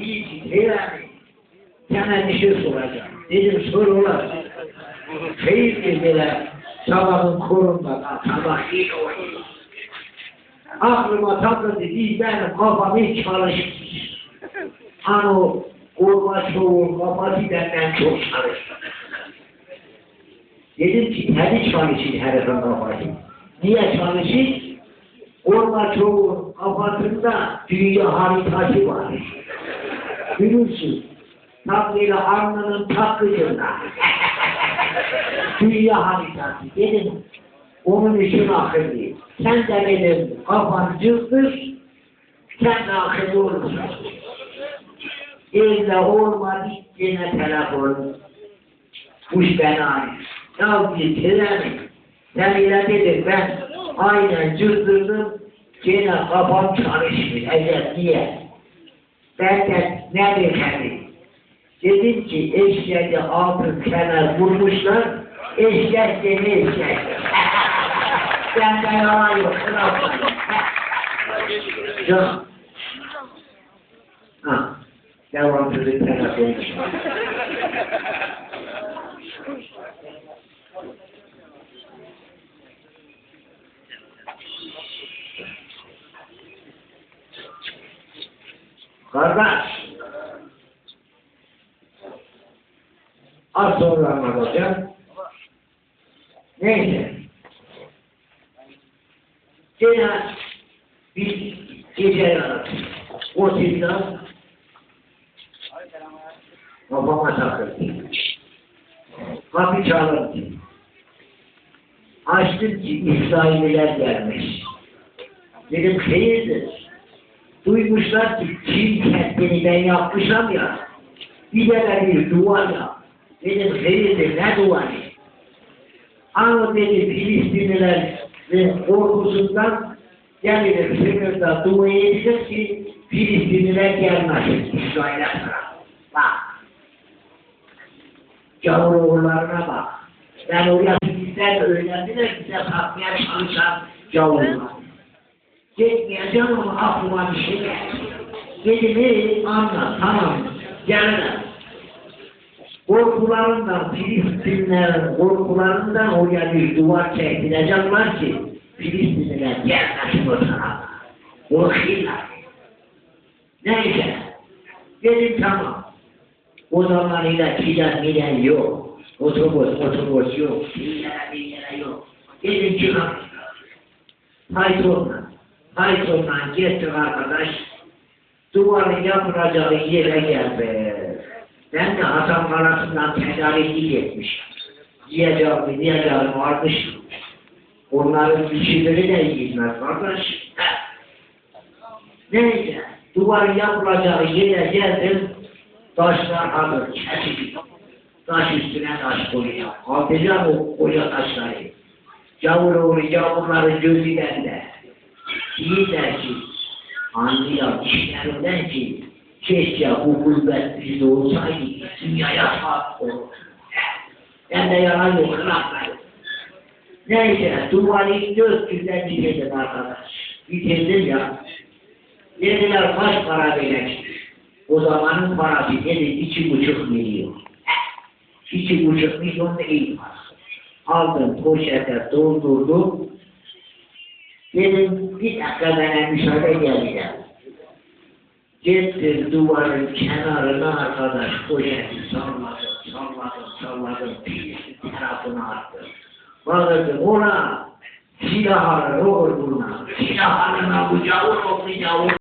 iyi yani. Sana bir şey soracağım. Dedim sor ola. Hayır dediler. Sabahın korunmadan sabah iyi olur. Aklıma takıldı değil benim kafam hiç çalışmış. Hani Gorbaçov'un kafası benden çok çalıştı. Dedim ki tabii çalışır herifin kafası. Niye çalışır? Gorbaçov'un kafasında dünya haritası var. Biliyorsun. Tatlıyla alnının tatlıyla. Dünya haritası. Dedim onun için akıllı. Sen de benim kafan cıldır, sen de akıllı olursun. Evde olmadı, yine telefon. Kuş beni arıyor. Ya bir treni. Sen ile dedim ben aynen cıldırdım, yine kafam çalışmıyor. Evet niye? Ben de ne dedim? Dedim ki eşeğe altın kenar vurmuşlar, eşek de ne eşek? Ben de yalan yok. Yok. Ha. Devam edelim. Telefon. Kardeş. Az sonra anlatacağım. Neyse. Gene bir gece yarattı. O sizden babama takıldı. Kapı çalındı. Açtım ki İsraililer gelmiş. Dedim hayırdır? Duymuşlar ki Çin kentini ben yapmışam ya. Bir de bir duvar ya. Dedim hayırdır ne duvarı? Ama dedi Filistinliler ve korkusundan gelirim sınırda dua edecek ki Filistinliler gelmez İsrail'e sıra. Bak. Gavur bak. Ben oraya bizler öğrendiler bize kalkmaya çalışan gavurlar. Gitmeyeceğim ama aklıma bir şey geldi. Dedim anla tamam gelirler. Korkularından, Filistinlerin korkularından oraya bir duvar çektirecekler ki Filistinliler gelmesin o tarafa. Korkuyorlar. Neyse. Dedim tamam. O zaman ile filan yok. Otobüs yok. Filan yok. Dedim çıkalım. Python'la gittik arkadaş. Duvarın yapılacağı yere geldi. Ben de Hasan Karası'ndan tedariki etmiş. Diyeceğim varmış. Onların kişileri de gitmez kardeş. Neyse, duvarın yapılacağı yere geldim. Taşlar hazır, çeşit. Taş üstüne taş koyuyor. Atacağım o koca taşları. Yavruların gözü bende. İyi der ki, anlıyor işlerinden ki, keşke bu gurbet bizde olsaydı, dünyaya sahip olur. Ben de yalan yok, laflar. Neyse, duvarı 400'den bitirdim arkadaş. Bitirdim ya. Dediler kaç para verecek? O zamanın parası dedi 2,5 milyon. 2,5 milyon değil var. Aldım poşete doldurdum. Dedim bir dakika bana müsaade geleceğim. Gittim duvarın kenarına arkadaş poşeti salladım. Bir tarafına attım. Bakırdım ona silah alır olur buna. Silah alına bu yavur oldu yavur.